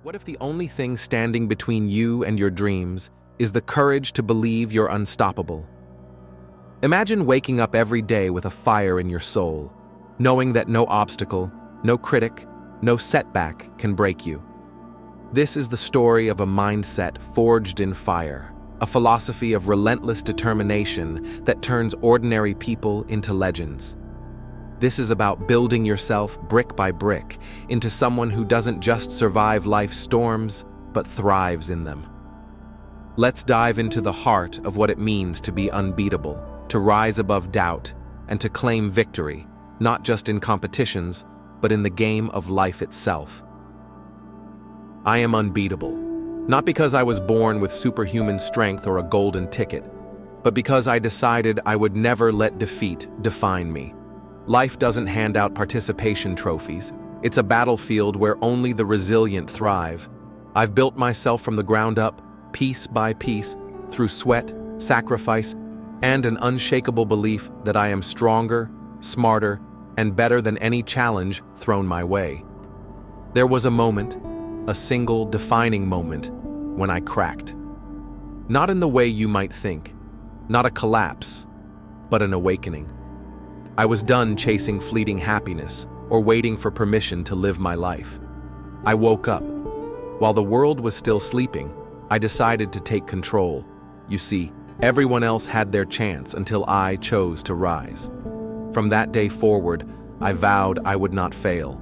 What if the only thing standing between you and your dreams is the courage to believe you're unstoppable? Imagine waking up every day with a fire in your soul, knowing that no obstacle, no critic, no setback can break you. This is the story of a mindset forged in fire, a philosophy of relentless determination that turns ordinary people into legends. This is about building yourself brick by brick into someone who doesn't just survive life's storms, but thrives in them. Let's dive into the heart of what it means to be unbeatable, to rise above doubt, and to claim victory, not just in competitions, but in the game of life itself. I am unbeatable, not because I was born with superhuman strength or a golden ticket, but because I decided I would never let defeat define me. Life doesn't hand out participation trophies. It's a battlefield where only the resilient thrive. I've built myself from the ground up, piece by piece, through sweat, sacrifice, and an unshakable belief that I am stronger, smarter, and better than any challenge thrown my way. There was a moment, a single defining moment, when I cracked. Not in the way you might think, not a collapse, but an awakening. I was done chasing fleeting happiness or waiting for permission to live my life. I woke up. While the world was still sleeping, I decided to take control. You see, everyone else had their chance until I chose to rise. From that day forward, I vowed I would not fail.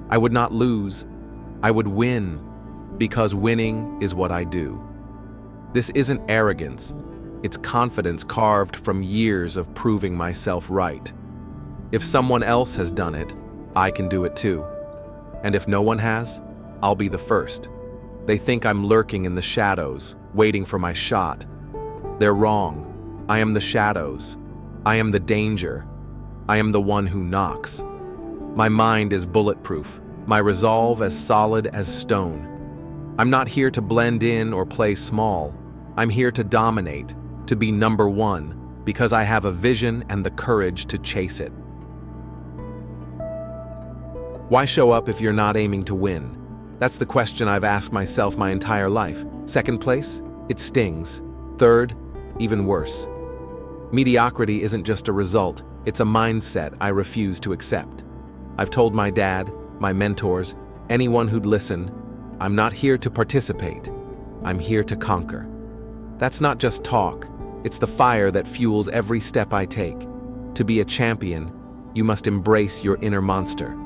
I would not lose. I would win, because winning is what I do. This isn't arrogance. It's confidence carved from years of proving myself right. If someone else has done it, I can do it too. And if no one has, I'll be the first. They think I'm lurking in the shadows, waiting for my shot. They're wrong. I am the shadows. I am the danger. I am the one who knocks. My mind is bulletproof, my resolve as solid as stone. I'm not here to blend in or play small. I'm here to dominate, to be number one, because I have a vision and the courage to chase it. Why show up if you're not aiming to win? That's the question I've asked myself my entire life. Second place? It stings. Third? Even worse. Mediocrity isn't just a result, it's a mindset I refuse to accept. I've told my dad, my mentors, anyone who'd listen, I'm not here to participate. I'm here to conquer. That's not just talk, it's the fire that fuels every step I take. To be a champion, you must embrace your inner monster.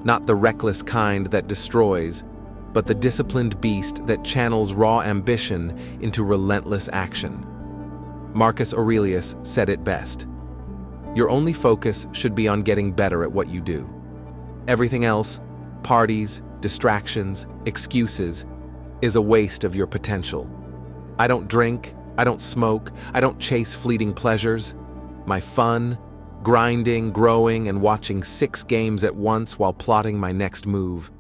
Not the reckless kind that destroys, but the disciplined beast that channels raw ambition into relentless action. Marcus Aurelius said it best. Your only focus should be on getting better at what you do. Everything else, parties, distractions, excuses, is a waste of your potential. I don't drink, I don't smoke, I don't chase fleeting pleasures. My fun, grinding, growing, and watching 6 games at once while plotting my next move.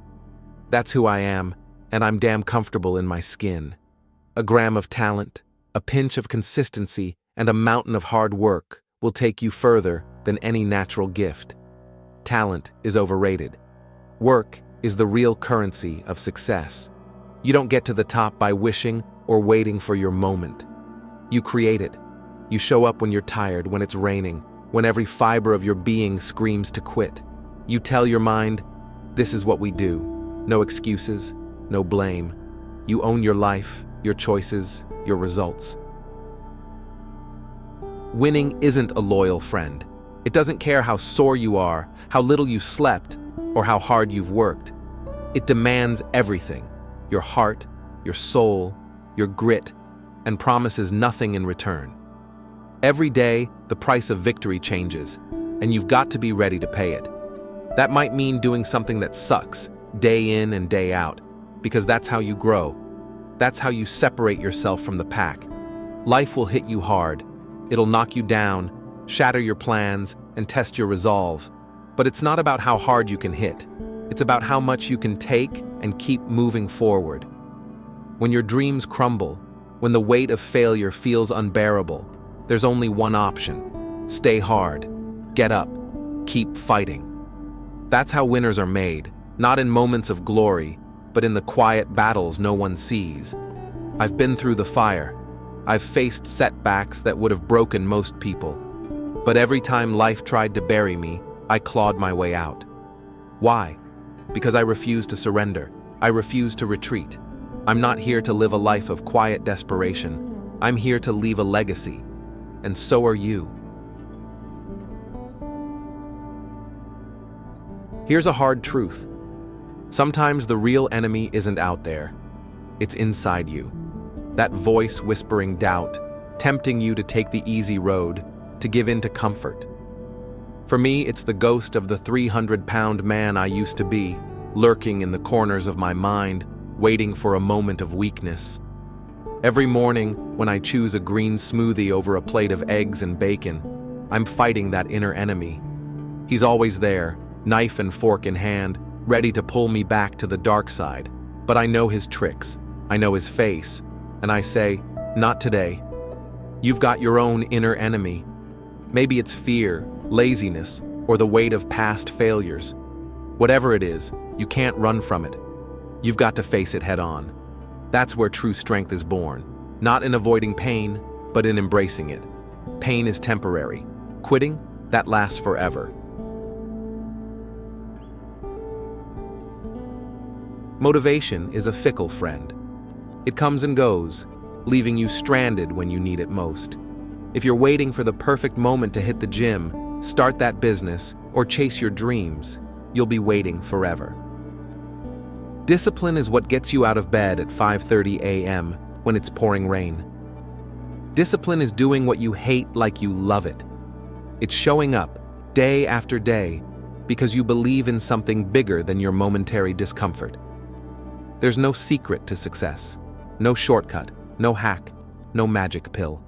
That's who I am, and I'm damn comfortable in my skin. A gram of talent, a pinch of consistency, and a mountain of hard work will take you further than any natural gift. Talent is overrated. Work is the real currency of success. You don't get to the top by wishing or waiting for your moment. You create it. You show up when you're tired, when it's raining, when every fiber of your being screams to quit. You tell your mind, this is what we do. No excuses, no blame. You own your life, your choices, your results. Winning isn't a loyal friend. It doesn't care how sore you are, how little you slept, or how hard you've worked. It demands everything, your heart, your soul, your grit, and promises nothing in return. Every day, the price of victory changes, and you've got to be ready to pay it. That might mean doing something that sucks, day in and day out, because that's how you grow. That's how you separate yourself from the pack. Life will hit you hard. It'll knock you down, shatter your plans, and test your resolve. But it's not about how hard you can hit. It's about how much you can take and keep moving forward. When your dreams crumble, when the weight of failure feels unbearable, there's only one option. Stay hard. Get up. Keep fighting. That's how winners are made, not in moments of glory, but but in the quiet battles no one sees. I've been through the fire. I've faced setbacks that would have broken most people. But every time life tried to bury me, I clawed my way out. Why? Because I refuse to surrender. I refuse to retreat. I'm not here to live a life of quiet desperation. I'm here to leave a legacy. And so are you. Here's a hard truth. Sometimes the real enemy isn't out there. It's inside you. That voice whispering doubt, tempting you to take the easy road, to give in to comfort. For me, it's the ghost of the 300-pound man I used to be, lurking in the corners of my mind, waiting for a moment of weakness. Every morning, when I choose a green smoothie over a plate of eggs and bacon, I'm fighting that inner enemy. He's always there, knife and fork in hand, ready to pull me back to the dark side. But I know his tricks, I know his face, and I say, not today. You've got your own inner enemy. Maybe it's fear, laziness, or the weight of past failures. Whatever it is, you can't run from it. You've got to face it head on. That's where true strength is born, not in avoiding pain, but in embracing it. Pain is temporary. Quitting, that lasts forever. Motivation is a fickle friend. It comes and goes, leaving you stranded when you need it most. If you're waiting for the perfect moment to hit the gym, start that business, or chase your dreams, you'll be waiting forever. Discipline is what gets you out of bed at 5:30 a.m. when it's pouring rain. Discipline is doing what you hate like you love it. It's showing up, day after day, because you believe in something bigger than your momentary discomfort. There's no secret to success, no shortcut, no hack, no magic pill.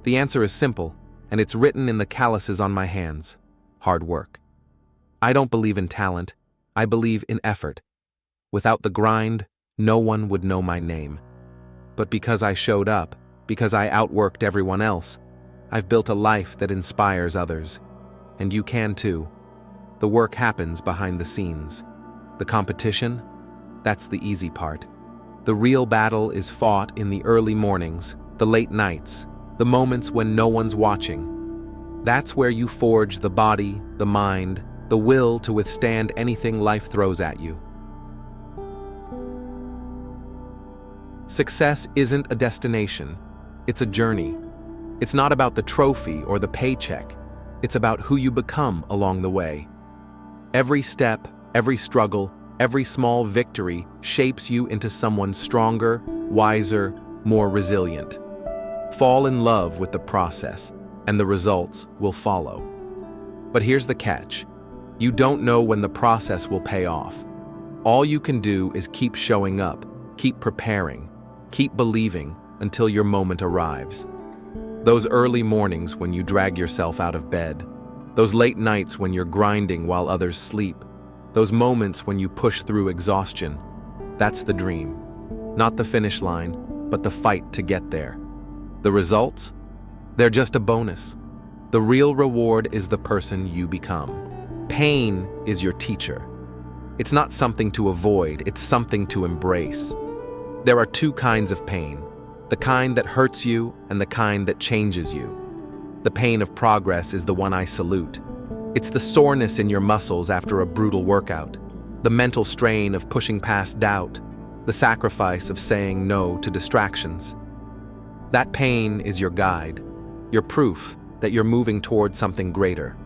The answer is simple, and it's written in the calluses on my hands: hard work. I don't believe in talent, I believe in effort. Without the grind, no one would know my name. But because I showed up, because I outworked everyone else, I've built a life that inspires others. And you can too. The work happens behind the scenes. The competition? That's the easy part. The real battle is fought in the early mornings, the late nights, the moments when no one's watching. That's where you forge the body, the mind, the will to withstand anything life throws at you. Success isn't a destination, it's a journey. It's not about the trophy or the paycheck, it's about who you become along the way. Every step, every struggle, every small victory shapes you into someone stronger, wiser, more resilient. Fall in love with the process, and the results will follow. But here's the catch. You don't know when the process will pay off. All you can do is keep showing up, keep preparing, keep believing until your moment arrives. Those early mornings when you drag yourself out of bed, those late nights when you're grinding while others sleep, those moments when you push through exhaustion, that's the dream. Not the finish line, but the fight to get there. The results? They're just a bonus. The real reward is the person you become. Pain is your teacher. It's not something to avoid, it's something to embrace. There are two kinds of pain, the kind that hurts you and the kind that changes you. The pain of progress is the one I salute. It's the soreness in your muscles after a brutal workout, the mental strain of pushing past doubt, the sacrifice of saying no to distractions. That pain is your guide, your proof that you're moving toward something greater.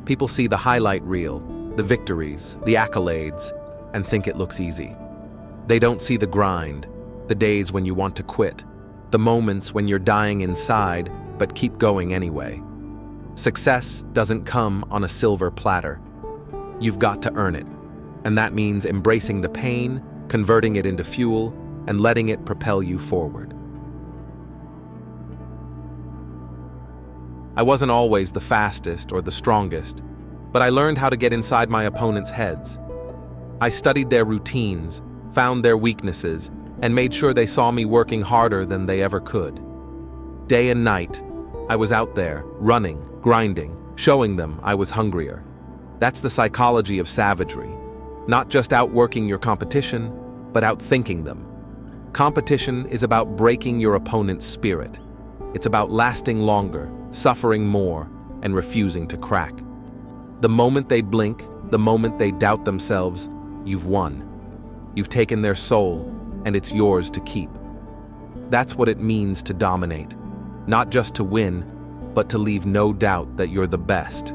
People see the highlight reel, the victories, the accolades, and think it looks easy. They don't see the grind, the days when you want to quit, the moments when you're dying inside but keep going anyway. Success doesn't come on a silver platter. You've got to earn it, and that means embracing the pain, converting it into fuel, and letting it propel you forward. I wasn't always the fastest or the strongest, but I learned how to get inside my opponents' heads. I studied their routines, found their weaknesses, and made sure they saw me working harder than they ever could. Day and night, I was out there, running, grinding, showing them I was hungrier. That's the psychology of savagery. Not just outworking your competition, but outthinking them. Competition is about breaking your opponent's spirit. It's about lasting longer, suffering more, and refusing to crack. The moment they blink, the moment they doubt themselves, you've won. You've taken their soul, and it's yours to keep. That's what it means to dominate. Not just to win, but to leave no doubt that you're the best.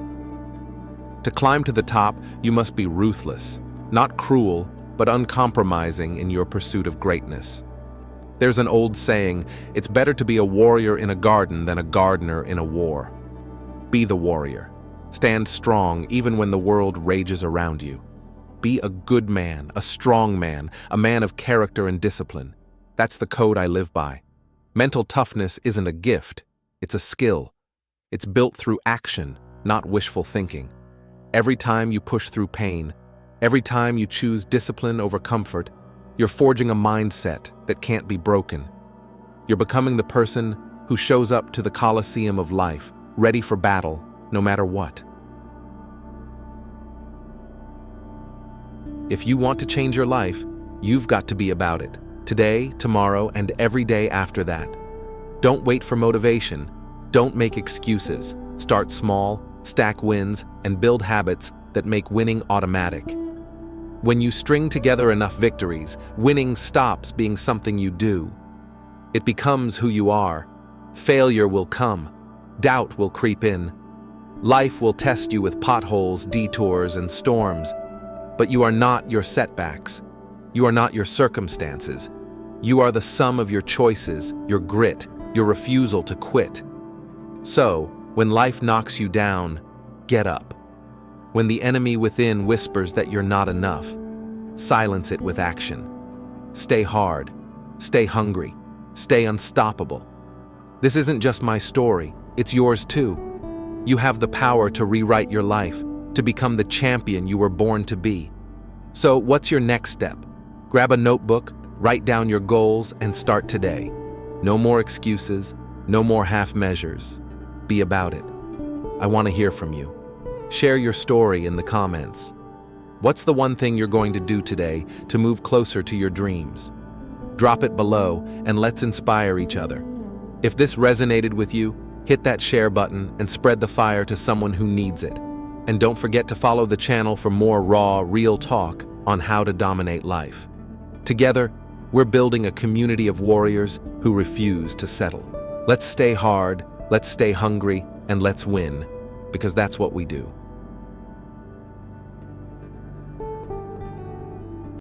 To climb to the top, you must be ruthless, not cruel, but uncompromising in your pursuit of greatness. There's an old saying, it's better to be a warrior in a garden than a gardener in a war. Be the warrior. Stand strong even when the world rages around you. Be a good man, a strong man, a man of character and discipline. That's the code I live by. Mental toughness isn't a gift, it's a skill. It's built through action, not wishful thinking. Every time you push through pain, every time you choose discipline over comfort, you're forging a mindset that can't be broken. You're becoming the person who shows up to the Colosseum of life, ready for battle, no matter what. If you want to change your life, you've got to be about it. Today, tomorrow, and every day after that. Don't wait for motivation. Don't make excuses. Start small, stack wins, and build habits that make winning automatic. When you string together enough victories, winning stops being something you do. It becomes who you are. Failure will come. Doubt will creep in. Life will test you with potholes, detours, and storms. But you are not your setbacks. You are not your circumstances. You are the sum of your choices, your grit, your refusal to quit. So, when life knocks you down, get up. When the enemy within whispers that you're not enough, silence it with action. Stay hard, stay hungry, stay unstoppable. This isn't just my story, it's yours too. You have the power to rewrite your life, to become the champion you were born to be. So, what's your next step? Grab a notebook, write down your goals, and start today. No more excuses, no more half measures. Be about it. I want to hear from you. Share your story in the comments. What's the one thing you're going to do today to move closer to your dreams? Drop it below and let's inspire each other. If this resonated with you, hit that share button and spread the fire to someone who needs it. And don't forget to follow the channel for more raw, real talk on how to dominate life. Together, we're building a community of warriors who refuse to settle. Let's stay hard, let's stay hungry, and let's win, because that's what we do.